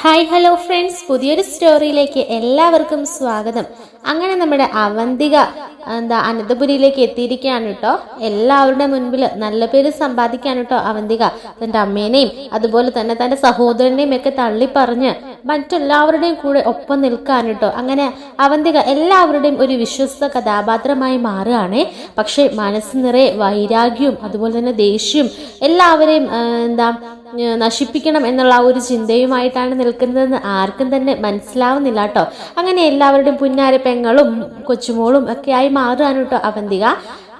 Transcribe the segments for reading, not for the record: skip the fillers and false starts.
Hi hello friends, പുതിയൊരു സ്റ്റോറിയിലേക്ക് എല്ലാവർക്കും സ്വാഗതം. അങ്ങനെ നമ്മുടെ അവന്തിക അനന്തപുരിയിലേക്ക് എത്തിയിരിക്കുകയാണ് കേട്ടോ. എല്ലാവരുടെ മുൻപിൽ നല്ല പേര് സമ്പാദിക്കാണ് കേട്ടോ അവന്തിക. തൻ്റെ അമ്മേനെയും അതുപോലെ തന്നെ തൻ്റെ സഹോദരനെയും ഒക്കെ തള്ളിപ്പറഞ്ഞ് മറ്റെല്ലാവരുടെയും കൂടെ ഒപ്പം നിൽക്കാൻ കേട്ടോ. അങ്ങനെ അവന്തിക എല്ലാവരുടെയും ഒരു വിശ്വസ്ത കഥാപാത്രമായി മാറുകയാണ്. പക്ഷേ മനസ്സ് നിറയെ വൈരാഗ്യവും അതുപോലെ തന്നെ ദേഷ്യവും എല്ലാവരെയും നശിപ്പിക്കണം എന്നുള്ള ഒരു ചിന്തയുമായിട്ടാണ് നിൽക്കുന്നതെന്ന് ആർക്കും തന്നെ മനസ്സിലാവുന്നില്ല കേട്ടോ. അങ്ങനെ എല്ലാവരുടെയും പുന്നാര പെങ്ങളും കൊച്ചുമോളും ഒക്കെ ആയി മാറുകയാണ് കേട്ടോ അവന്തിക.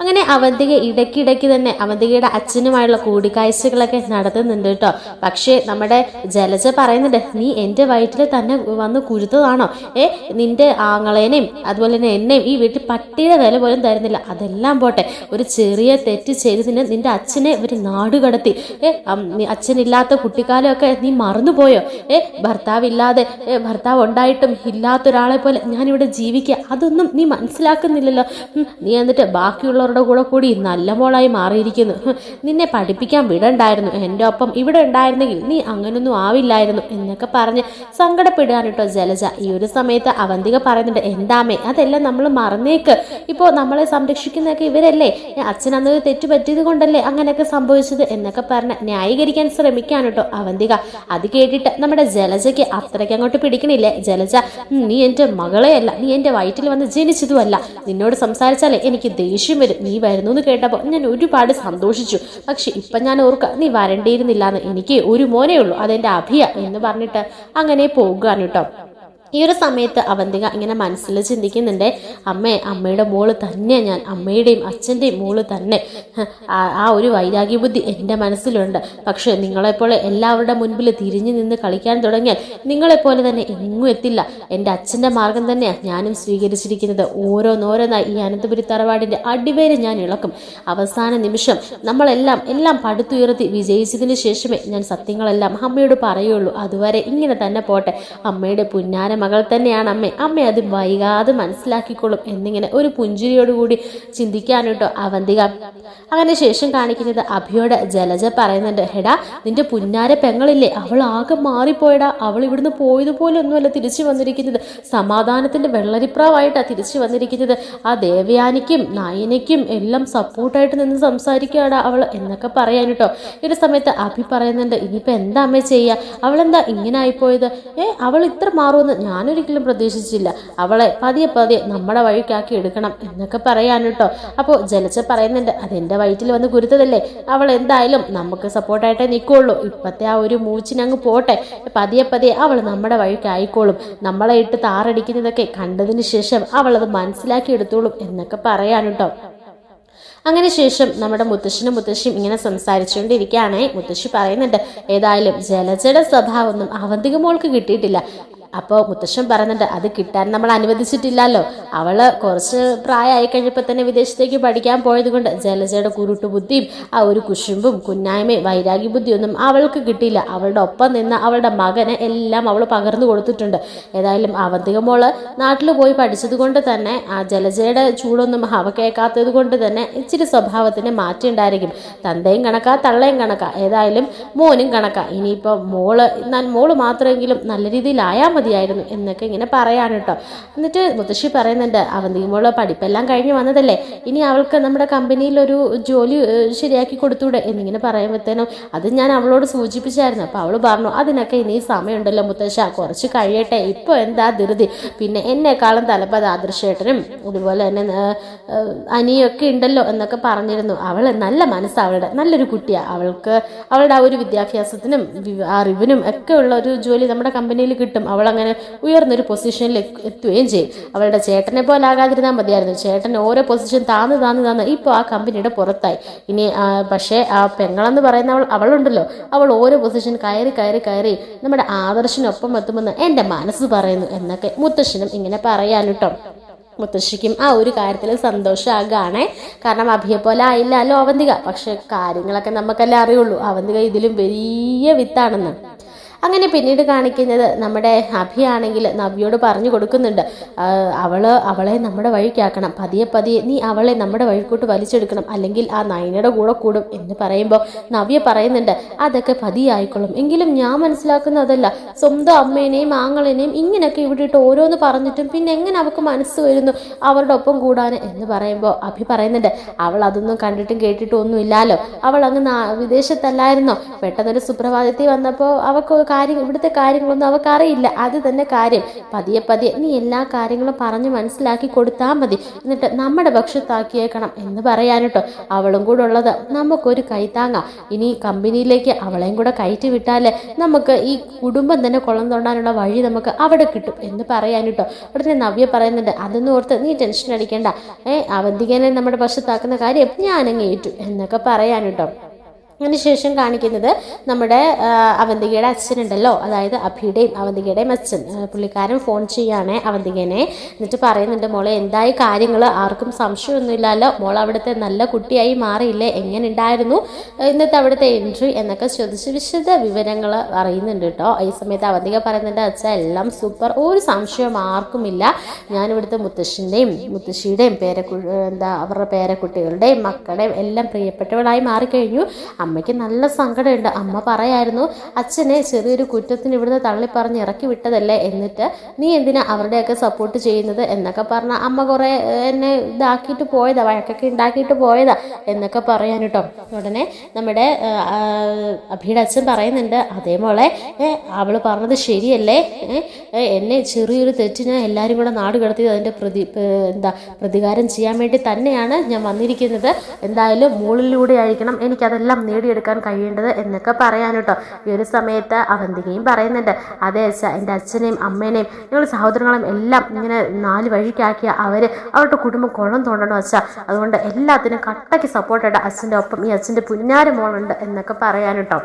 അങ്ങനെ അവന്തിക ഇടയ്ക്കിടയ്ക്ക് തന്നെ അവന്തികയുടെ അച്ഛനുമായുള്ള കൂടിക്കാഴ്ചകളൊക്കെ നടത്തുന്നുണ്ട് കേട്ടോ. പക്ഷേ നമ്മുടെ ജലജ പറയുന്നുണ്ട്, നീ എൻ്റെ വയറ്റിൽ തന്നെ വന്ന് കുരുത്തതാണോ? നിന്റെ ആങ്ങളേനെയും അതുപോലെ തന്നെ എന്നെയും ഈ വീട്ടിൽ പട്ടിയുടെ വില പോലും തരുന്നില്ല. അതെല്ലാം പോട്ടെ, ഒരു ചെറിയ തെറ്റ് ചെയ്തതിന് നിന്റെ അച്ഛനെ ഇവർ നാട് കടത്തി. അച്ഛനില്ലാത്ത കുട്ടിക്കാലമൊക്കെ നീ മറന്നുപോയോ? ഭർത്താവ് ഉണ്ടായിട്ടും ഇല്ലാത്തൊരാളെ പോലെ ഞാനിവിടെ ജീവിക്കുക, അതൊന്നും നീ മനസ്സിലാക്കുന്നില്ലല്ലോ. നീ എന്നിട്ട് ബാക്കിയുള്ള കൂടി നല്ല മോളായി മാറിയിരിക്കുന്നു. നിന്നെ പഠിപ്പിക്കാൻ വിടണ്ടായിരുന്നു, എൻ്റെ ഒപ്പം ഇവിടെ ഉണ്ടായിരുന്നെങ്കിൽ നീ അങ്ങനൊന്നും ആവില്ലായിരുന്നു എന്നൊക്കെ പറഞ്ഞ് സങ്കടപ്പെടുകയാണ് കേട്ടോ ജലജ. ഈ ഒരു സമയത്ത് അവന്തിക പറയുന്നുണ്ട്, എന്താമേ അതെല്ലാം നമ്മൾ മറന്നേക്ക്. ഇപ്പോൾ നമ്മളെ സംരക്ഷിക്കുന്നതൊക്കെ ഇവരല്ലേ, അച്ഛൻ അന്നൊരു തെറ്റ് പറ്റിയത് കൊണ്ടല്ലേ അങ്ങനെയൊക്കെ സംഭവിച്ചത് എന്നൊക്കെ പറഞ്ഞ് ന്യായീകരിക്കാൻ ശ്രമിക്കാൻ കേട്ടോ അവന്തിക. അത് കേട്ടിട്ട് നമ്മുടെ ജലജയ്ക്ക് അത്രയ്ക്ക് അങ്ങോട്ട് പിടിക്കണില്ലേ. ജലജ, നീ എൻ്റെ മകളെയല്ല, നീ എൻ്റെ വയറ്റിൽ വന്ന് ജനിച്ചതുമല്ല. നിന്നോട് സംസാരിച്ചാലേ എനിക്ക് ദേഷ്യം വരും. നീ വരുന്നു എന്ന് കേട്ടപ്പോൾ ഞാൻ ഒരുപാട് സന്തോഷിച്ചു. പക്ഷെ ഇപ്പം ഞാൻ ഓർക്കുക, നീ വരണ്ടിയിരുന്നില്ലാന്ന്. എനിക്ക് ഒരു മോനേ ഉള്ളൂ, അതെൻ്റെ അഭിയ എന്ന് പറഞ്ഞിട്ട് അങ്ങനെ പോകുകയാണ് കേട്ടോ. ഈ ഒരു സമയത്ത് അവന്തിക ഇങ്ങനെ മനസ്സിൽ ചിന്തിക്കുന്നുണ്ട്, അമ്മയുടെ മോള് തന്നെ ഞാൻ, അമ്മയുടെയും അച്ഛൻ്റെയും മോള് തന്നെ. ആ ഒരു വൈരാഗ്യ ബുദ്ധി എൻ്റെ മനസ്സിലുണ്ട്. പക്ഷെ നിങ്ങളെപ്പോലെ എല്ലാവരുടെ മുൻപിൽ തിരിഞ്ഞു നിന്ന് കളിക്കാൻ തുടങ്ങിയാൽ നിങ്ങളെപ്പോലെ തന്നെ എങ്ങും എത്തില്ല. എൻ്റെ അച്ഛൻ്റെ മാർഗം തന്നെയാണ് ഞാനും സ്വീകരിച്ചിരിക്കുന്നത്. ഓരോന്നോരോന്നായി ഈ അനന്തപുരി തറവാടിൻ്റെ അടിവേര് ഞാൻ ഇളക്കും. അവസാന നിമിഷം നമ്മളെല്ലാം പടുത്തുയർത്തി വിജയിച്ചതിന് ശേഷമേ ഞാൻ സത്യങ്ങളെല്ലാം അമ്മയോട് പറയുള്ളൂ. അതുവരെ ഇങ്ങനെ തന്നെ പോട്ടെ. അമ്മയുടെ പുന്നാര മകൾ തന്നെയാണ് അമ്മ അത് വൈകാതെ മനസ്സിലാക്കിക്കൊള്ളും എന്നിങ്ങനെ ഒരു പുഞ്ചിരിയോടുകൂടി ചിന്തിക്കാൻ കേട്ടോ അവന്തിക. അങ്ങനെ ശേഷം കാണിക്കുന്നത് അഭിയോട് ജലജ പറയുന്നുണ്ട്, എടാ നിന്റെ പുന്നാര പെങ്ങളില്ലേ, അവൾ ആകെ മാറിപ്പോയടാ. അവൾ ഇവിടുന്ന് പോയതുപോലെ ഒന്നുമല്ല തിരിച്ചു വന്നിരിക്കുന്നത്. സമാധാനത്തിന്റെ വെള്ളരിപ്രാവായിട്ടാണ് തിരിച്ചു വന്നിരിക്കുന്നത്. ആ ദേവയാനിക്കും നായനയ്ക്കും എല്ലാം സപ്പോർട്ടായിട്ട് നിന്ന് സംസാരിക്കുകയാടാ അവൾ എന്നൊക്കെ പറയാൻ കേട്ടോ. ഈ ഒരു സമയത്ത് അഭി പറയുന്നുണ്ട്, ഇനിയിപ്പോൾ എന്താ അമ്മ ചെയ്യുക, അവളെന്താ ഇങ്ങനെ ആയിപ്പോയത്? അവൾ ഇത്ര മാറുമെന്ന് ഞാനൊരിക്കലും പ്രതീക്ഷിച്ചില്ല. അവളെ പതിയെ നമ്മുടെ വഴിക്കാക്കി എടുക്കണം എന്നൊക്കെ പറയാൻ കേട്ടോ. അപ്പോൾ ജലജ പറയുന്നുണ്ട്, അതെൻ്റെ വയറ്റിൽ വന്ന് കുരുത്തതല്ലേ, അവൾ എന്തായാലും നമുക്ക് സപ്പോർട്ടായിട്ടേ നിൽക്കുള്ളൂ. ഇപ്പത്തെ ആ ഒരു മൂച്ചിനങ്ങ് പോട്ടെ, പതിയെ അവൾ നമ്മുടെ വഴിക്കായിക്കോളും. നമ്മളെ ഇട്ട് താറടിക്കുന്നതൊക്കെ കണ്ടതിന് ശേഷം അവൾ അത് മനസ്സിലാക്കി എടുത്തോളും എന്നൊക്കെ പറയാൻ കേട്ടോ. അങ്ങനെ ശേഷം നമ്മുടെ മുത്തശ്ശിയും ഇങ്ങനെ സംസാരിച്ചുകൊണ്ടിരിക്കുകയാണ്. മുത്തശ്ശി പറയുന്നുണ്ട്, ഏതായാലും ജലജയുടെ സ്വഭാവമൊന്നും അവന്തിക മോൾക്ക് കിട്ടിയിട്ടില്ല. അപ്പോൾ മുത്തശ്ശൻ പറയുന്നുണ്ട്, അത് കിട്ടാൻ നമ്മൾ അനുവദിച്ചിട്ടില്ലല്ലോ. അവള് കുറച്ച് പ്രായമായി കഴിഞ്ഞപ്പോൾ തന്നെ വിദേശത്തേക്ക് പഠിക്കാൻ പോയത് കൊണ്ട് ജലജയുടെ കുരുട്ടു ബുദ്ധിയും ആ ഒരു കുശുമ്പും കുന്നായ്മയും വൈരാഗ്യ ബുദ്ധിയൊന്നും അവൾക്ക് കിട്ടിയില്ല. അവളുടെ ഒപ്പം നിന്ന് അവളുടെ മകന് എല്ലാം അവൾ പകർന്നു കൊടുത്തിട്ടുണ്ട്. ഏതായാലും അവന്തിക മോള് നാട്ടിൽ പോയി പഠിച്ചത് കൊണ്ട് തന്നെ ആ ജലജയുടെ ചൂടൊന്നും അവ കേൾക്കാത്തത് കൊണ്ട് തന്നെ ഇച്ചിരി സ്വഭാവത്തിന് മാറ്റം ഉണ്ടായിരിക്കും. തന്തയും കണക്കാ തള്ളയും കണക്കാ, ഏതായാലും മോനും കണക്കാ. ഇനിയിപ്പോൾ മോള് മാത്രമെങ്കിലും നല്ല രീതിയിലായാൽ മതിയായിരുന്നു എന്നൊക്കെ ഇങ്ങനെ പറയാൻ കേട്ടോ. എന്നിട്ട് മുത്തശ്ശി പറയുന്നുണ്ട്, അവന്തിക മോള് പഠിപ്പെല്ലാം കഴിഞ്ഞ് വന്നതല്ലേ, ഇനി അവൾക്ക് നമ്മുടെ കമ്പനിയിൽ ഒരു ജോലി ശരിയാക്കി കൊടുത്തൂടെ എന്നിങ്ങനെ പറയുമ്പോഴത്തേനും അത് ഞാൻ അവളോട് സൂചിപ്പിച്ചായിരുന്നു. അപ്പോൾ അവൾ പറഞ്ഞു, അതിനൊക്കെ ഇനി സമയമുണ്ടല്ലോ മുത്തശ്ശ, കുറച്ച് കഴിയട്ടെ, ഇപ്പോൾ എന്താ ധൃതി. പിന്നെ എന്നെക്കാളും തലപ്പത് ആദർശേട്ടനും അതുപോലെ തന്നെ അനിയൊക്കെ ഉണ്ടല്ലോ എന്നൊക്കെ പറഞ്ഞിരുന്നു. അവൾ നല്ല മനസ്സ്, അവളുടെ നല്ലൊരു കുട്ടിയാണ്. അവളുടെ ആ ഒരു വിദ്യാഭ്യാസത്തിനും അറിവിനും ഒക്കെ ഉള്ള ഒരു ജോലി നമ്മുടെ കമ്പനിയിൽ കിട്ടും. അവൾ അങ്ങനെ ഉയർന്നൊരു പൊസിഷനിൽ എത്തുകയും ചെയ്യും. അവളുടെ ചേട്ടനെ പോലെ ആകാതിരുന്നാൽ മതിയായിരുന്നു. ചേട്ടൻ ഓരോ പൊസിഷൻ താന്ന് ഇപ്പോൾ ആ കമ്പനിയുടെ പുറത്തായി. ഇനി പക്ഷേ ആ പെങ്ങളെന്ന് പറയുന്ന അവളുണ്ടല്ലോ, അവൾ ഓരോ പൊസിഷൻ കയറി നമ്മുടെ ആദർശിനൊപ്പം എത്തുമെന്ന് എൻ്റെ മനസ്സ് പറയുന്നു എന്നൊക്കെ മുത്തശ്ശനും ഇങ്ങനെ പറയാൻ കേട്ടോ. മുത്തശ്ശിക്കും ആ ഒരു കാര്യത്തിൽ സന്തോഷമാകാണ്. കാരണം അഭിയെ പോലെ ആയില്ലല്ലോ അവന്തിക. പക്ഷെ കാര്യങ്ങളൊക്കെ നമുക്കല്ലേ അറിയുള്ളൂ, അവന്തിക ഇതിലും വലിയ വിത്താണെന്ന്. അങ്ങനെ പിന്നീട് കാണിക്കുന്നത് നമ്മുടെ അഭിയാണെങ്കിൽ നവ്യോട് പറഞ്ഞു കൊടുക്കുന്നുണ്ട്, അവളെ നമ്മുടെ വഴിക്കാക്കണം, പതിയെ പതിയെ നീ അവളെ നമ്മുടെ വഴിക്കോട്ട് വലിച്ചെടുക്കണം, അല്ലെങ്കിൽ ആ നയനയുടെ കൂടെ കൂടും എന്ന് പറയുമ്പോൾ നവ്യ പറയുന്നുണ്ട്, അതൊക്കെ പതിയായിക്കൊള്ളും, എങ്കിലും ഞാൻ മനസ്സിലാക്കുന്നതല്ല, സ്വന്തം അമ്മേനെയും ആങ്ങളെയും ഇങ്ങനെയൊക്കെ ഇവിടെ ഇട്ട് ഓരോന്ന് പറഞ്ഞിട്ടും പിന്നെ എങ്ങനെ അവൾക്ക് മനസ്സ് വരുന്നു അവരുടെ ഒപ്പം കൂടാൻ എന്ന് പറയുമ്പോൾ അഭി പറയുന്നുണ്ട്, അവൾ അതൊന്നും കണ്ടിട്ടും കേട്ടിട്ടും ഒന്നും ഇല്ലാലോ, അവൾ അങ്ങ് വിദേശത്തല്ലായിരുന്നോ, പെട്ടെന്നൊരു സുപ്രഭാതത്തിൽ വന്നപ്പോൾ അവൾക്ക് ഇവിടുത്തെ കാര്യങ്ങളൊന്നും അവൾക്ക് അറിയില്ല, അത് തന്നെ കാര്യം, പതിയെ പതിയെ നീ എല്ലാ കാര്യങ്ങളും പറഞ്ഞ് മനസ്സിലാക്കി കൊടുത്താൽ മതി, എന്നിട്ട് നമ്മുടെ പക്ഷത്താക്കിയേക്കണം എന്ന് പറയാനിട്ടോ. അവളും കൂടെ ഉള്ളത് നമുക്കൊരു കൈത്താങ്ങ, ഇനി കമ്പനിയിലേക്ക് അവളെയും കൂടെ കയറ്റി വിട്ടാൽ നമുക്ക് ഈ കുടുംബം തന്നെ കുളം തോണ്ടാനുള്ള വഴി നമുക്ക് അവിടെ കിട്ടും എന്ന് പറയാനിട്ടോ. ഉടനെ നവ്യ പറയുന്നുണ്ട്, അതൊന്നും ഓർത്ത് നീ ടെൻഷൻ അടിക്കേണ്ട, അവന്തികനെ നമ്മുടെ പക്ഷത്താക്കുന്ന കാര്യം ഞാനങ്ങ് ഏറ്റു എന്നൊക്കെ പറയാനിട്ടോ. അതിനുശേഷം കാണിക്കുന്നത് നമ്മുടെ അവന്തികയുടെ അച്ഛനുണ്ടല്ലോ, അതായത് അഭിയുടെയും അവന്തികയുടെയും അച്ഛൻ, പുള്ളിക്കാരൻ ഫോൺ ചെയ്യുകയാണേ അവന്തികനെ. എന്നിട്ട് പറയുന്നുണ്ട്, മോളെ എന്തായി കാര്യങ്ങൾ, ആർക്കും സംശയമൊന്നുമില്ലല്ലോ, മോൾ അവിടുത്തെ നല്ല കുട്ടിയായി മാറിയില്ലേ, എങ്ങനെ ഉണ്ടായിരുന്നു ഇന്നത്തെ അവിടുത്തെ എൻട്രി എന്നൊക്കെ ചോദിച്ച് വിശദ വിവരങ്ങൾ അറിയുന്നുണ്ട് കേട്ടോ. ഈ സമയത്ത് അവന്തിക പറയുന്നുണ്ട്, അച്ഛാ എല്ലാം സൂപ്പർ, ഒരു സംശയം ആർക്കുമില്ല, ഞാനിവിടുത്തെ മുത്തശ്ശിയുടെയും അവരുടെ പേരക്കുട്ടികളുടെയും മക്കളുടെയും എല്ലാം പ്രിയപ്പെട്ടവളായി മാറിക്കഴിഞ്ഞു. അമ്മയ്ക്ക് നല്ല സങ്കടമുണ്ട്, അമ്മ പറയായിരുന്നു അച്ഛനെ ചെറിയൊരു കുറ്റത്തിന് ഇവിടുന്ന് തള്ളിപ്പറഞ്ഞ് ഇറക്കി വിട്ടതല്ലേ, എന്നിട്ട് നീ എന്തിനാ അവരുടെയൊക്കെ സപ്പോർട്ട് ചെയ്യുന്നത് എന്നൊക്കെ പറഞ്ഞാൽ അമ്മ കുറേ എന്നെ ഇതാക്കിയിട്ട് പോയതാ, വഴക്കൊക്കെ ഉണ്ടാക്കിയിട്ട് പോയതാ എന്നൊക്കെ പറയാൻ കേട്ടോ. ഉടനെ നമ്മുടെ അഭിയുടെ അച്ഛൻ പറയുന്നുണ്ട്, അതേ മോളെ അവൾ പറഞ്ഞത് ശരിയല്ലേ, എന്നെ ചെറിയൊരു തെറ്റിന് എല്ലാവരും കൂടെ നാട് കടത്തിയത് അതിൻ്റെ പ്രതികാരം ചെയ്യാൻ വേണ്ടി തന്നെയാണ് ഞാൻ വന്നിരിക്കുന്നത്, എന്തായാലും മുകളിലൂടെ ആയിരിക്കണം എനിക്കതെല്ലാം നേടിയെടുക്കാൻ കഴിയേണ്ടത് എന്നൊക്കെ പറയാൻ കേട്ടോ. ഈ ഒരു സമയത്ത് അവന്തികയും പറയുന്നുണ്ട്, അതെ അച്ഛാ, എൻ്റെ അച്ഛനെയും അമ്മേനെയും ഞങ്ങൾ സഹോദരങ്ങളെയും എല്ലാം ഇങ്ങനെ 4 വഴിക്കാക്കിയ അവരുടെ കുടുംബം കുളം തോണ്ടണം അച്ഛാ, അതുകൊണ്ട് എല്ലാത്തിനും കട്ടയ്ക്ക് സപ്പോർട്ടായിട്ട് അച്ഛൻ്റെ ഒപ്പം ഈ അച്ഛൻ്റെ പുന്നാര മോളുണ്ട് എന്നൊക്കെ പറയാൻ കേട്ടോ.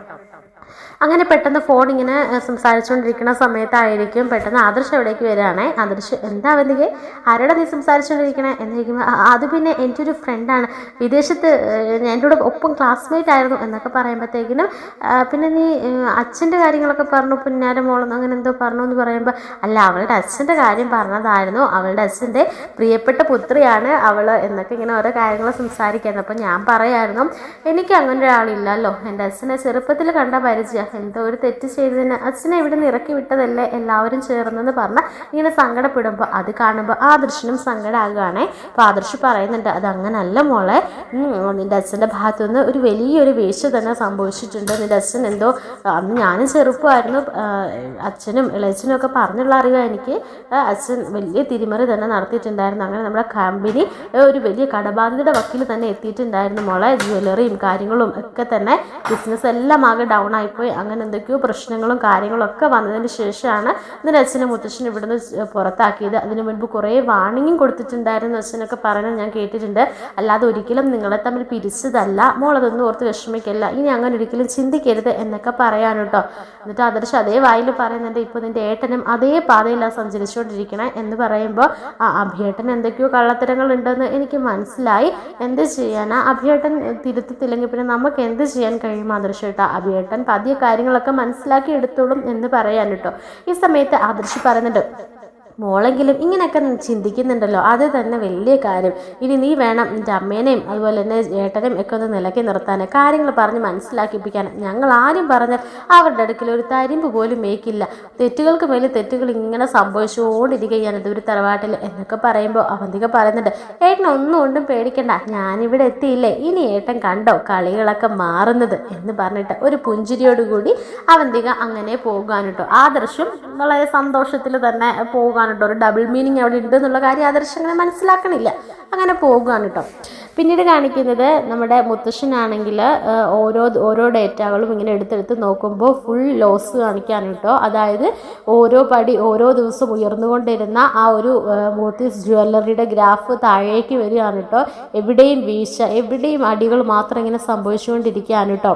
അങ്ങനെ പെട്ടെന്ന് ഫോൺ ഇങ്ങനെ സംസാരിച്ചുകൊണ്ടിരിക്കുന്ന സമയത്തായിരിക്കും പെട്ടെന്ന് ആദർശ് എവിടേക്ക് വരികയാണേ. ആദർശ്, എന്താ അവന്തികെ, ആരോടാ നീ സംസാരിച്ചുകൊണ്ടിരിക്കണേ എന്നിരിക്കുമ്പോൾ, അത് പിന്നെ എൻ്റെ ഒരു ഫ്രണ്ടാണ്, വിദേശത്ത് എൻ്റെ കൂടെ ഒപ്പം ക്ലാസ്മേറ്റ് ആയിരുന്നു എന്നൊക്കെ പറയുമ്പോഴത്തേക്കിനും, പിന്നെ നീ അച്ഛൻ്റെ കാര്യങ്ങളൊക്കെ പറഞ്ഞു, പുന്നാര മോളെന്ന് അങ്ങനെ എന്തോ പറഞ്ഞു എന്ന് പറയുമ്പോൾ, അല്ല അവളുടെ അച്ഛൻ്റെ കാര്യം പറഞ്ഞതായിരുന്നു, അവളുടെ അച്ഛൻ്റെ പ്രിയപ്പെട്ട പുത്രിയാണ് അവൾ എന്നൊക്കെ ഇങ്ങനെ ഓരോ കാര്യങ്ങൾ സംസാരിക്കായിരുന്നു. അപ്പോൾ ഞാൻ പറയായിരുന്നു, എനിക്ക് അങ്ങനെ ഒരാളില്ലല്ലോ, എൻ്റെ അച്ഛനെ ചെറുപ്പത്തിൽ കണ്ട പരിചയം, എന്തോ ഒരു തെറ്റ് ചെയ്തതിന് അച്ഛനെ ഇവിടെ നിന്ന് ഇറക്കി വിട്ടതല്ലേ എല്ലാവരും ചേർന്നെന്ന് പറഞ്ഞാൽ ഇങ്ങനെ സങ്കടപ്പെടുമ്പോൾ അത് കാണുമ്പോൾ ആദർശനും സങ്കടമാകുകയാണേ. അപ്പോൾ ആദർശ് പറയുന്നുണ്ട്, അതങ്ങനല്ല മോളെ, നിൻ്റെ അച്ഛൻ്റെ ഭാഗത്തുനിന്ന് ഒരു വലിയൊരു വീഴ്ച തന്നെ സംഭവിച്ചിട്ടുണ്ട്, നിൻ്റെ അച്ഛൻ എന്തോ, അന്ന് ഞാനും ചെറുപ്പമായിരുന്നു, അച്ഛനും ഇളയച്ചനും ഒക്കെ പറഞ്ഞുള്ള അറിവാണ് എനിക്ക്, അച്ഛൻ വലിയ തിരിമറി തന്നെ നടത്തിയിട്ടുണ്ടായിരുന്നു, അങ്ങനെ നമ്മുടെ കമ്പനി ഒരു വലിയ കടബാധ്യതയുടെ വക്കിൽ തന്നെ എത്തിയിട്ടുണ്ടായിരുന്നു മോളെ, ജ്വല്ലറിയും കാര്യങ്ങളും ഒക്കെ തന്നെ ബിസിനസ് എല്ലാം ആകെ ഡൗൺ ആയിപ്പോയി, അങ്ങനെ എന്തൊക്കെയോ പ്രശ്നങ്ങളും കാര്യങ്ങളും ഒക്കെ വന്നതിന് ശേഷമാണ് ഇതിൻ്റെ അച്ഛനും മുത്തച്ഛനും ഇവിടുന്ന് പുറത്താക്കിയത്. അതിനു മുൻപ് കുറേ വാണിങ്ങും കൊടുത്തിട്ടുണ്ടായിരുന്നു അച്ഛനൊക്കെ പറയുന്നത് ഞാൻ കേട്ടിട്ടുണ്ട്, അല്ലാതെ ഒരിക്കലും നിങ്ങളെ തമ്മിൽ പിരിച്ചതല്ല, മോളതൊന്നും ഓർത്ത് വിഷമിക്കല്ല, ഇനി അങ്ങനെ ഒരിക്കലും ചിന്തിക്കരുത് എന്നൊക്കെ പറയാൻ കേട്ടോ. എന്നിട്ട് ആദർശ് അതേ വായിൽ പറയുന്നുണ്ട്, ഇപ്പോൾ നിൻ്റെ ഏട്ടനും അതേ പാതയിലാണ് സഞ്ചരിച്ചുകൊണ്ടിരിക്കണേ എന്ന് പറയുമ്പോൾ, അഭിയേട്ടൻ എന്തൊക്കെയോ കള്ളത്തരങ്ങൾ ഉണ്ടെന്ന് എനിക്ക് മനസ്സിലായി, എന്ത് ചെയ്യാനാ, അഭിയേട്ടൻ തിരുത്തത്തില്ലെങ്കിൽ പിന്നെ നമുക്ക് എന്ത് ചെയ്യാൻ കഴിയും ആദർശ് കേട്ടോ, അഭിയേട്ടൻ പതിയെ കാര്യങ്ങളൊക്കെ മനസ്സിലാക്കി എടുത്തോളും എന്ന് പറയാൻ കേട്ടോ. ഈ സമയത്ത് ആദർശ് പറയുന്നുണ്ട്, മോളെങ്കിലും ഇങ്ങനെയൊക്കെ ചിന്തിക്കുന്നുണ്ടല്ലോ, അത് തന്നെ വലിയ കാര്യം, ഇനി നീ വേണം നിൻ്റെ അമ്മേനെയും അതുപോലെ തന്നെ ഏട്ടനെയും ഒക്കെ ഒന്ന് നിലയ്ക്ക് നിർത്താൻ, കാര്യങ്ങൾ പറഞ്ഞ് മനസ്സിലാക്കിപ്പിക്കാൻ, ഞങ്ങൾ ആരും പറഞ്ഞാൽ അവരുടെ അടുക്കൽ ഒരു തരിമ്പ് പോലും മേക്കില്ല, തെറ്റുകൾക്ക് മേലെ തെറ്റുകൾ ഇങ്ങനെ സംഭവിച്ചുകൊണ്ടിരിക്കുകയാണ് ഇതൊരു തറവാട്ടിൽ എന്നൊക്കെ പറയുമ്പോൾ അവന്തിക പറയുന്നുണ്ട്, ഏട്ടൻ ഒന്നും കൊണ്ടും പേടിക്കണ്ട, ഞാനിവിടെ എത്തിയില്ലേ, ഇനി ഏട്ടൻ കണ്ടോ കളികളൊക്കെ മാറുന്നത് എന്ന് പറഞ്ഞിട്ട് ഒരു പുഞ്ചിരിയോടുകൂടി അവന്തിക അങ്ങനെ പോകാൻ കേട്ടോ. ആദർശം വളരെ സന്തോഷത്തിൽ തന്നെ പോകാൻ കേട്ടോ, ഒരു ഡബിൾ മീനിങ് അവിടെ ഉണ്ട് എന്നുള്ള കാര്യം ആദർശം അങ്ങനെ മനസ്സിലാക്കണില്ല, അങ്ങനെ പോകുകയാണ് കേട്ടോ. പിന്നീട് കാണിക്കുന്നത് നമ്മുടെ മുത്തശ്ശനാണെങ്കിൽ ഓരോ ഡേറ്റകളും ഇങ്ങനെ എടുത്തെടുത്ത് നോക്കുമ്പോൾ ഫുൾ ലോസ് കാണിക്കാൻ കേട്ടോ. അതായത് ഓരോ ദിവസം ഉയർന്നുകൊണ്ടിരുന്ന ആ ഒരു മോത്തീസ് ജ്വല്ലറിയുടെ ഗ്രാഫ് താഴേക്ക് വരികയാണ് കേട്ടോ. എവിടെയും വീഴ്ച, എവിടെയും അടികൾ മാത്രം ഇങ്ങനെ സംഭവിച്ചുകൊണ്ടിരിക്കുകയാണ് കേട്ടോ.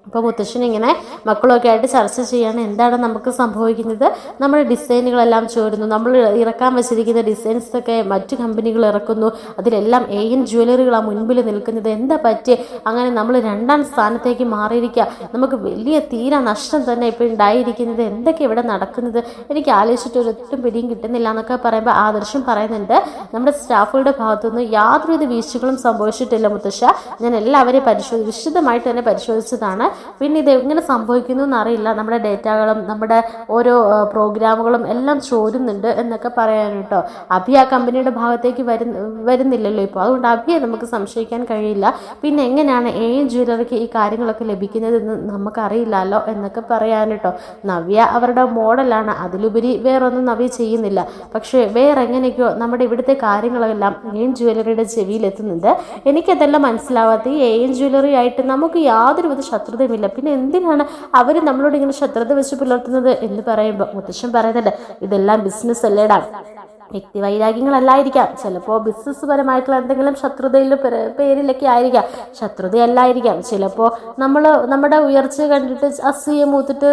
അപ്പോൾ മുത്തശ്ശനിങ്ങനെ മക്കളൊക്കെ ആയിട്ട് ചർച്ച ചെയ്യാണ് എന്താണ് നമുക്ക് സംഭവിക്കുന്നത്. നമ്മുടെ ഡിസൈനുകളെല്ലാം ചോരുന്നു, നമ്മൾ ഇറക്കാൻ വെച്ചിരിക്കുന്ന ഡിസൈൻസൊക്കെ മറ്റു കമ്പനികൾ ഇറക്കുന്നു, അതിലെല്ലാം AN ജ്വല്ലറികളാണ് മുൻപിൽ നിൽക്കുന്നത്, എന്താ പറ്റി അങ്ങനെ നമ്മൾ 2ാം സ്ഥാനത്തേക്ക് മാറിയിരിക്കുക, നമുക്ക് വലിയ തീരാ നഷ്ടം തന്നെ ഇപ്പോൾ ഉണ്ടായിരിക്കുന്നത്, എന്തൊക്കെ ഇവിടെ നടക്കുന്നത്, എനിക്ക് ആലോചിച്ചിട്ട് ഒരൊട്ടും പിടിയും കിട്ടുന്നില്ല എന്നൊക്കെ പറയുമ്പോൾ ആദർശം പറയുന്നുണ്ട് നമ്മുടെ സ്റ്റാഫുകളുടെ ഭാഗത്തുനിന്ന് യാതൊരുവിധ വീഴ്ചകളും സംഭവിച്ചിട്ടില്ല മുത്തശ്ശ, ഞാൻ എല്ലാവരെയും വിശദമായിട്ട് തന്നെ പരിശോധിച്ചതാണ്, പിന്നെ ഇത് എങ്ങനെ സംഭവിക്കുന്നു എന്നറിയില്ല, നമ്മുടെ ഡേറ്റകളും നമ്മുടെ ഓരോ പ്രോഗ്രാമുകളും എല്ലാം ചോരുന്നുണ്ട് എന്നൊക്കെ പറയാൻ കേട്ടോ. അഭി ആ കമ്പനിയുടെ ഭാഗത്തേക്ക് വരുന്നില്ലല്ലോ ഇപ്പോൾ, അതുകൊണ്ട് അഭിയെ നമുക്ക് സംശയിക്കാൻ കഴിയില്ല, പിന്നെ എങ്ങനെയാണ് AN ജ്വല്ലറിക്ക് ഈ കാര്യങ്ങളൊക്കെ ലഭിക്കുന്നതെന്ന് നമുക്കറിയില്ലല്ലോ എന്നൊക്കെ പറയാൻ കേട്ടോ. നവ്യ അവരുടെ മോഡലാണ്, അതിലുപരി വേറൊന്നും നവ്യ ചെയ്യുന്നില്ല, പക്ഷേ വേറെ എങ്ങനെയൊക്കെയോ നമ്മുടെ ഇവിടുത്തെ കാര്യങ്ങളെല്ലാം AN ജ്വല്ലറിയുടെ ചെവിയിലെത്തുന്നുണ്ട്. എനിക്കതെല്ലാം മനസ്സിലാവാത്ത ഈ AN ജ്വല്ലറി ആയിട്ട് നമുക്ക് യാതൊരുവിധ ശത്രുതയുമില്ല, പിന്നെ എന്തിനാണ് അവർ നമ്മളോട് ഇങ്ങനെ ശത്രുത വെച്ച് പുലർത്തുന്നത് എന്ന് പറയുമ്പോൾ മുത്തശ്ശൻ പറയുന്നുണ്ട് ഇതെല്ലാം ബിസിനസ് അല്ലേടാ, വ്യക്തി വൈരാഗ്യങ്ങളല്ലായിരിക്കാം, ചിലപ്പോൾ ബിസിനസ് പരമായിട്ടുള്ള എന്തെങ്കിലും ശത്രുതയിലെ പേരിലൊക്കെ ആയിരിക്കാം, ശത്രുതയല്ലായിരിക്കാം, ചിലപ്പോൾ നമ്മുടെ ഉയർച്ച കണ്ടിട്ട് അസൂയ മൂത്തിട്ട്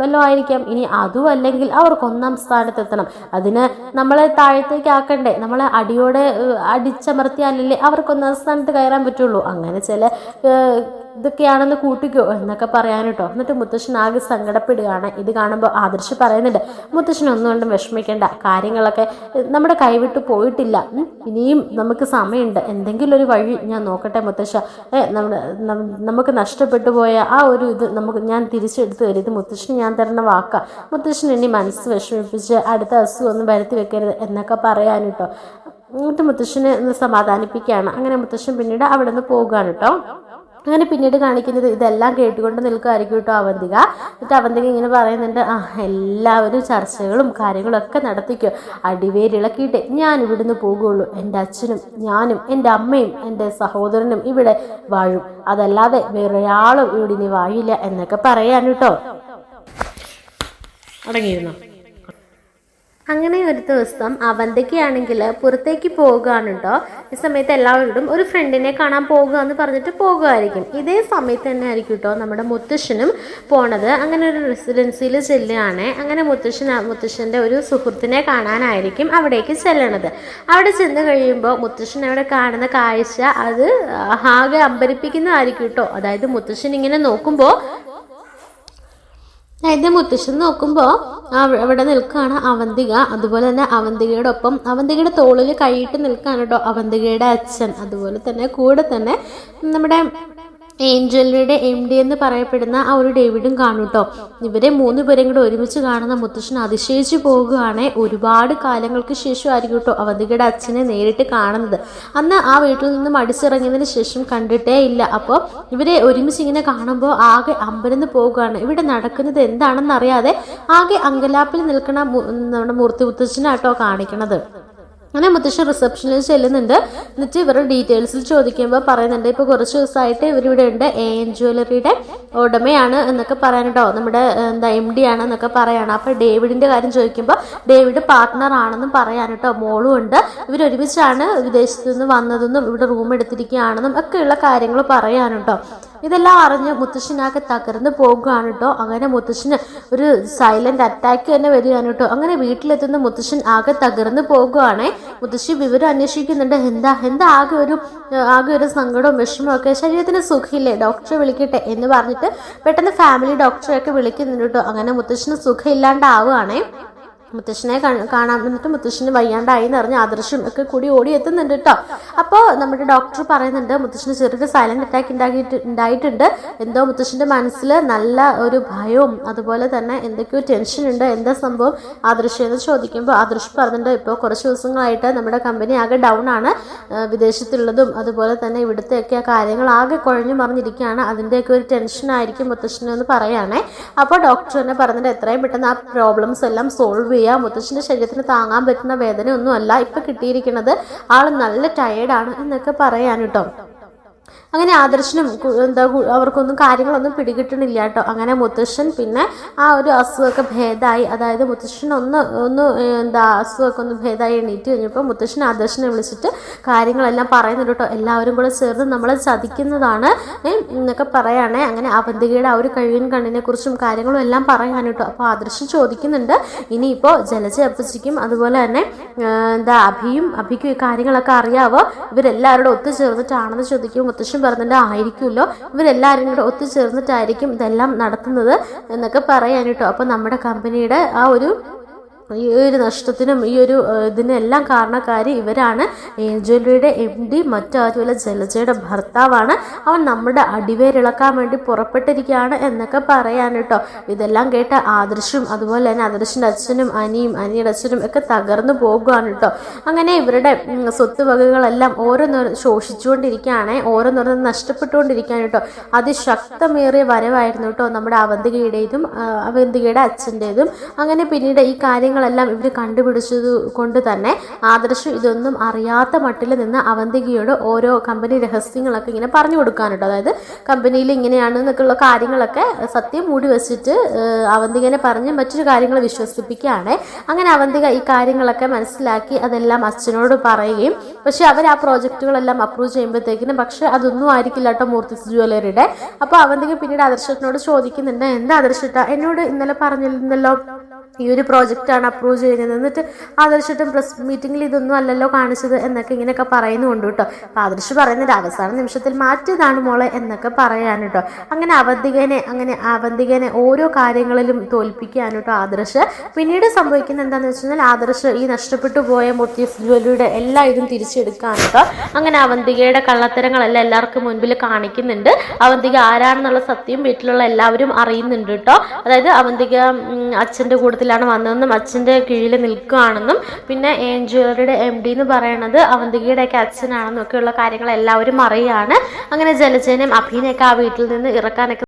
വല്ലതും ആയിരിക്കാം. ഇനി അതും അല്ലെങ്കിൽ അവർക്ക് 1ാം സ്ഥാനത്തെത്തണം, അതിന് നമ്മളെ താഴത്തേക്ക് ആക്കണ്ടേ, നമ്മളെ അടിയോടെ അടിച്ചമർത്തിയാലല്ലേ അവർക്ക് 1ാം സ്ഥാനത്ത് കയറാൻ പറ്റുള്ളൂ, അങ്ങനെ ചില ഇതൊക്കെയാണെന്ന് കൂട്ടിക്കോ എന്നൊക്കെ പറയാൻ കേട്ടോ. എന്നിട്ട് മുത്തശ്ശൻ ആകെ സങ്കടപ്പെടുകയാണ്. ഇത് കാണുമ്പോൾ ആദർശ് പറയുന്നുണ്ട് മുത്തശ്ശൻ ഒന്നുകൊണ്ടും വിഷമിക്കേണ്ട, കാര്യങ്ങളൊക്കെ നമ്മുടെ കൈവിട്ട് പോയിട്ടില്ല, ഇനിയും നമുക്ക് സമയമുണ്ട്, എന്തെങ്കിലും ഒരു വഴി ഞാൻ നോക്കട്ടെ മുത്തശ്ശ, നമുക്ക് നഷ്ടപ്പെട്ടു പോയ ആ ഒരു ഇത് ഞാൻ തിരിച്ചെടുത്ത് തരും, ഇത് മുത്തശ്ശന് ഞാൻ തരുന്ന വാക്കാ, മുത്തശ്ശൻ ഇനി മനസ്സ് വിഷമിപ്പിച്ച് അടുത്ത അസുഖമൊന്നും വരുത്തി വെക്കരുത് എന്നൊക്കെ പറയാൻ കേട്ടോ. എന്നിട്ട് മുത്തശ്ശനെ സമാധാനിപ്പിക്കുകയാണ്. അങ്ങനെ മുത്തശ്ശൻ പിന്നീട് അവിടെ നിന്ന് പോകുകയാണ് കേട്ടോ. അങ്ങനെ പിന്നീട് കാണിക്കുന്നത് ഇതെല്ലാം കേട്ടുകൊണ്ട് നിൽക്കുമായിരിക്കും കേട്ടോ അവന്തിക. എന്നിട്ട് അവന്തിക ഇങ്ങനെ പറയുന്നുണ്ട് എല്ലാവരും ചർച്ചകളും കാര്യങ്ങളൊക്കെ നടത്തിക്കോ, അടിവേരിളക്കിയിട്ട് ഞാൻ ഇവിടുന്ന് പോകുള്ളൂ, എൻ്റെ അച്ഛനും ഞാനും എൻ്റെ അമ്മയും എൻ്റെ സഹോദരനും ഇവിടെ വാഴും, അതല്ലാതെ വേറൊരാളും ഇവിടെ ഇനി വാഴില്ല എന്നൊക്കെ പറയാൻ കേട്ടോ. അടങ്ങിയിരുന്നു. അങ്ങനെ ഒരു ദിവസം അവന്തികയാണെങ്കിൽ പുറത്തേക്ക് പോവുകയാണ് കേട്ടോ. ഈ സമയത്ത് എല്ലാവരോടും ഒരു ഫ്രണ്ടിനെ കാണാൻ പോകുക എന്ന് പറഞ്ഞിട്ട് പോകുമായിരിക്കും. ഇതേ സമയത്ത് തന്നെ ആയിരിക്കും കേട്ടോ നമ്മുടെ മുത്തശ്ശനും പോണത്. അങ്ങനെ ഒരു റെസിഡൻസിയിൽ ചെല്ലുകയാണ്. അങ്ങനെ മുത്തശ്ശൻ്റെ ഒരു സുഹൃത്തിനെ കാണാനായിരിക്കും അവിടേക്ക് ചെല്ലണത്. അവിടെ ചെന്ന് കഴിയുമ്പോൾ മുത്തശ്ശൻ അവിടെ കാണുന്ന കാഴ്ച അത് ആകെ അമ്പരിപ്പിക്കുന്നതായിരിക്കും കേട്ടോ. അതായത് മുത്തശ്ശൻ ഇങ്ങനെ നോക്കുമ്പോൾ മുത്തശ്ശൻ നോക്കുമ്പോൾ അവിടെ നിൽക്കുകയാണ് അവന്തിക. അതുപോലെ തന്നെ അവന്തികയുടെ ഒപ്പം അവന്തികയുടെ തോളിൽ കൈയിട്ട് നിൽക്കുകയാണ് കേട്ടോ അവന്തികയുടെ അച്ഛൻ. അതുപോലെ തന്നെ കൂടെ തന്നെ നമ്മുടെ AN ജ്വല്ലറിയുടെ MD എന്ന് പറയപ്പെടുന്ന ആ ഒരു ഡേവിഡും കാണും കേട്ടോ. ഇവരെ 3 പേരും കൂടെ ഒരുമിച്ച് കാണുന്ന മുത്തശ്ശൻ അതിശയിച്ചു പോകുകയാണ്. ഒരുപാട് കാലങ്ങൾക്ക് ശേഷമായിരിക്കും കേട്ടോ അവന്തികയുടെ അച്ഛനെ നേരിട്ട് കാണുന്നത്. അന്ന് ആ വീട്ടിൽ നിന്നും അടിച്ചിറങ്ങിയതിന് ശേഷം കണ്ടിട്ടേ ഇല്ല. അപ്പോൾ ഇവരെ ഒരുമിച്ച് ഇങ്ങനെ കാണുമ്പോൾ ആകെ അമ്പരന്ന് പോകുകയാണ്. ഇവിടെ നടക്കുന്നത് എന്താണെന്നറിയാതെ ആകെ അങ്കലാപ്പിൽ നിൽക്കുന്ന നമ്മുടെ മൂർത്തി മുത്തശ്ശനാട്ടോ കാണിക്കണത്. അങ്ങനെ മുത്തശ്ശൻ റിസപ്ഷനിൽ ചെല്ലുന്നുണ്ട്. എന്നിട്ട് ഇവരുടെ ഡീറ്റെയിൽസിൽ ചോദിക്കുമ്പോൾ പറയുന്നുണ്ട് ഇപ്പോൾ കുറച്ച് ദിവസമായിട്ട് ഇവരിവിടെ ഉണ്ട്, AN ജ്വല്ലറിയുടെ ഉടമയാണ് എന്നൊക്കെ പറയാനുണ്ടോ, നമ്മുടെ MD ആണ് എന്നൊക്കെ പറയാണ്. അപ്പോൾ ഡേവിഡിൻ്റെ കാര്യം ചോദിക്കുമ്പോൾ ഡേവിഡ് പാർട്ട്ണർ ആണെന്നും പറയാൻ കേട്ടോ. മോളും ഉണ്ട്, ഇവരൊരുമിച്ചാണ് വിദേശത്തു നിന്ന് വന്നതെന്നും ഇവിടെ റൂം എടുത്തിരിക്കുകയാണെന്നും ഒക്കെയുള്ള കാര്യങ്ങൾ പറയാനുണ്ടോ. ഇതെല്ലാം അറിഞ്ഞ് മുത്തശ്ശനാകെ തകർന്ന് പോകുകയാണ് കേട്ടോ. അങ്ങനെ മുത്തശ്ശന് ഒരു സൈലന്റ് അറ്റാക്ക് തന്നെ വരികയാണ് കേട്ടോ. അങ്ങനെ വീട്ടിലെത്തുന്ന മുത്തശ്ശൻ ആകെ തകർന്ന് പോകുകയാണേ. മുത്തശ്ശി വിവരം അന്വേഷിക്കുന്നുണ്ട്. എന്താ ആകെ ഒരു സങ്കടവും വിഷമവും ഒക്കെ, ശരീരത്തിന് സുഖമില്ലേ, ഡോക്ടറെ വിളിക്കട്ടെ എന്ന് പറഞ്ഞിട്ട് പെട്ടെന്ന് ഫാമിലി ഡോക്ടറെയൊക്കെ വിളിക്കുന്നുണ്ട് കേട്ടോ. അങ്ങനെ മുത്തശ്ശന് സുഖമില്ലാണ്ടാവുകയാണേ. മുത്തശ്ശനെ കാണാൻ വന്നിട്ട് മുത്തശ്ശന് വയ്യാണ്ടായി എന്ന് പറഞ്ഞ് ആദർശം ഒക്കെ കൂടി ഓടി എത്തുന്നുണ്ട് കേട്ടോ. അപ്പോൾ നമ്മുടെ ഡോക്ടർ പറയുന്നുണ്ട് മുത്തശ്ശന് ചെറിയൊരു സൈലന്റ് അറ്റാക്ക് ഉണ്ടായിട്ടുണ്ട്. എന്തോ മുത്തശ്ശൻ്റെ മനസ്സിൽ നല്ല ഒരു ഭയവും അതുപോലെ തന്നെ എന്തൊക്കെയോ ടെൻഷൻ ഉണ്ട്. എന്താ സംഭവം ആദർശം എന്ന് ചോദിക്കുമ്പോൾ ആദർശം പറഞ്ഞിട്ടുണ്ട് ഇപ്പോൾ കുറച്ച് ദിവസങ്ങളായിട്ട് നമ്മുടെ കമ്പനി ആകെ ഡൗൺ ആണ്, വിദേശത്തുള്ളതും അതുപോലെ തന്നെ ഇവിടുത്തെയൊക്കെ കാര്യങ്ങൾ ആകെ കുഴഞ്ഞു മറിഞ്ഞിരിക്കുകയാണ്, അതിൻ്റെയൊക്കെ ഒരു ടെൻഷനായിരിക്കും മുത്തശ്ശനെന്ന് പറയുകയാണേ. അപ്പോൾ ഡോക്ടർ തന്നെ പറഞ്ഞിട്ട് എത്രയും പെട്ടെന്ന് ആ പ്രോബ്ലംസ് എല്ലാം സോൾവ് ചെയ്യുക, മുത്തശ്ശൻ്റെ ശരീരത്തിന് താങ്ങാൻ പറ്റുന്ന വേദന ഒന്നും അല്ല ഇപ്പം കിട്ടിയിരിക്കുന്നത്, ആൾ നല്ല ടയേർഡാണ് എന്നൊക്കെ പറയാൻ കേട്ടോ. അങ്ങനെ ആദർശനും അവർക്കൊന്നും കാര്യങ്ങളൊന്നും പിടികിട്ടണില്ല കേട്ടോ. അങ്ങനെ മുത്തശ്ശൻ പിന്നെ ആ ഒരു അസുഖമൊക്കെ ഭേദമായി, അതായത് മുത്തശ്ശൻ ഒന്ന് അസുഖമൊക്കെ ഒന്ന് ഭേദമായി എണീറ്റ് കഴിഞ്ഞപ്പോൾ മുത്തശ്ശൻ ആദർശനെ വിളിച്ചിട്ട് കാര്യങ്ങളെല്ലാം പറയുന്നുണ്ട് കേട്ടോ. എല്ലാവരും കൂടെ ചേർന്ന് നമ്മളെ ചതിക്കുന്നതാണ് എന്നൊക്കെ പറയുകയാണേ. അങ്ങനെ അവന്തികയുടെ ആ ഒരു കഴിവിൻ കണ്ണിനെ കുറിച്ചും കാര്യങ്ങളും എല്ലാം പറയാൻ കേട്ടോ. അപ്പോൾ ആദർശൻ ചോദിക്കുന്നുണ്ട്, ഇനിയിപ്പോൾ ജലജ അപ്പച്ചിക്കും അതുപോലെ തന്നെ അഭിക്കും ഈ കാര്യങ്ങളൊക്കെ അറിയാവോ, ഇവരെല്ലാവരോടും ഒത്തുചേർന്നിട്ടാണെന്ന് ചോദിക്കും. മുത്തശ്ശൻ പറഞ്ഞിട്ട് ആയിരിക്കുമല്ലോ, ഇവരെല്ലാവരും കൂടെ ഒത്തുചേർന്നിട്ടായിരിക്കും ഇതെല്ലാം നടത്തുന്നത് എന്നൊക്കെ പറയാൻ കേട്ടോ. അപ്പോൾ നമ്മുടെ കമ്പനിയുടെ ഈ ഒരു നഷ്ടത്തിനും ഈ ഒരു ഇതിനെല്ലാം കാരണക്കാരി ഇവരാണ്. ഏഞ്ചലിയുടെ MD മറ്റാരുമല്ല, ജലജയുടെ ഭർത്താവാണ്. അവൻ നമ്മുടെ അടിവേരിളക്കാൻ വേണ്ടി പുറപ്പെട്ടിരിക്കുകയാണ് എന്നൊക്കെ പറയാൻ കേട്ടോ. ഇതെല്ലാം കേട്ട ആദർശും അതുപോലെ തന്നെ ആദർശിൻ്റെ അച്ഛനും അനിയുടെ അച്ഛനും ഒക്കെ തകർന്നു പോകുകയാണ് കേട്ടോ. അങ്ങനെ ഇവരുടെ സ്വത്ത് വകകളെല്ലാം ഓരോന്നോരോ ശോഷിച്ചുകൊണ്ടിരിക്കുകയാണ്, ഓരോന്നോരോ നഷ്ടപ്പെട്ടുകൊണ്ടിരിക്കുകയാണ് കേട്ടോ. അതിശക്തമേറിയ വരവായിരുന്നു കേട്ടോ നമ്മുടെ അവന്തികയുടെ അച്ഛൻ്റെതും. അങ്ങനെ പിന്നീട് ഈ കാര്യങ്ങളെല്ലാം ഇവർ കണ്ടുപിടിച്ചത് കൊണ്ട് തന്നെ ആദർശം ഇതൊന്നും അറിയാത്ത മട്ടിൽ നിന്ന് അവന്തികയോട് ഓരോ കമ്പനി രഹസ്യങ്ങളൊക്കെ ഇങ്ങനെ പറഞ്ഞു കൊടുക്കാനുണ്ട്. അതായത് കമ്പനിയിൽ ഇങ്ങനെയാണ് എന്നൊക്കെയുള്ള കാര്യങ്ങളൊക്കെ സത്യം മൂടി വെച്ചിട്ട് അവന്തികനെ പറഞ്ഞ് മറ്റൊരു കാര്യങ്ങൾ വിശ്വസിപ്പിക്കുകയാണ്. അങ്ങനെ അവന്തിക ഈ കാര്യങ്ങളൊക്കെ മനസ്സിലാക്കി അതെല്ലാം അച്ഛനോട് പറയുകയും, പക്ഷെ അവർ ആ പ്രോജക്റ്റുകളെല്ലാം അപ്രൂവ് ചെയ്യുമ്പോഴത്തേക്കിനും പക്ഷെ അതൊന്നും ആയിരിക്കില്ല കേട്ടോ മൂർത്തിസ് ജ്വല്ലറിയുടെ. അപ്പോൾ അവന്തിക പിന്നീട് ആദർശത്തിനോട് ചോദിക്കുന്നുണ്ട്, എന്താ ആദർശിട്ട എന്നോട് ഇന്നലെ പറഞ്ഞിരുന്നല്ലോ ഈ ഒരു പ്രോജക്റ്റാണ് അപ്രൂവ് ചെയ്യുന്നത്, എന്നിട്ട് ആദർശിട്ടും പ്രസ് മീറ്റിങ്ങിൽ ഇതൊന്നും അല്ലല്ലോ കാണിച്ചത് എന്നൊക്കെ ഇങ്ങനെയൊക്കെ പറയുന്നുണ്ട് കേട്ടോ. അപ്പോൾ ആദർശ് പറയുന്നത് അവസാന നിമിഷത്തിൽ മാറ്റിയതാണ് മോളെ എന്നൊക്കെ പറയാൻ കേട്ടോ. അങ്ങനെ അവന്തികനെ ഓരോ കാര്യങ്ങളിലും തോൽപ്പിക്കാൻ കേട്ടോ ആദർശ്. പിന്നീട് സംഭവിക്കുന്നത് എന്താണെന്ന് വെച്ച് കഴിഞ്ഞാൽ ആദർശ് ഈ നഷ്ടപ്പെട്ടു പോയ മൂർത്തിസ് ജ്വല്ലറിയുടെ എല്ലാ ഇതും തിരിച്ചെടുക്കാൻ കേട്ടോ. അങ്ങനെ അവന്തികയുടെ കള്ളത്തരങ്ങളെല്ലാം എല്ലാവർക്കും മുൻപിൽ കാണിക്കുന്നുണ്ട്. അവന്തിക ആരാണെന്നുള്ള സത്യം വീട്ടിലുള്ള എല്ലാവരും അറിയുന്നുണ്ട് കേട്ടോ. അതായത് അവന്തിക അച്ഛൻ്റെ കൂട്ടത്തിലാണ് വന്നതെന്നും അച്ഛൻ്റെ കീഴിൽ നിൽക്കുകയാണെന്നും പിന്നെ ജ്വല്ലറിയുടെ MD എന്ന് പറയുന്നത് അവന്തികയുടെയൊക്കെ അച്ഛനാണെന്നും ഒക്കെയുള്ള കാര്യങ്ങൾ എല്ലാവരും അറിയാണ്. അങ്ങനെ ജലജനെയും അഭിനെയൊക്കെ ആ വീട്ടിൽ നിന്ന് ഇറക്കാനൊക്കെ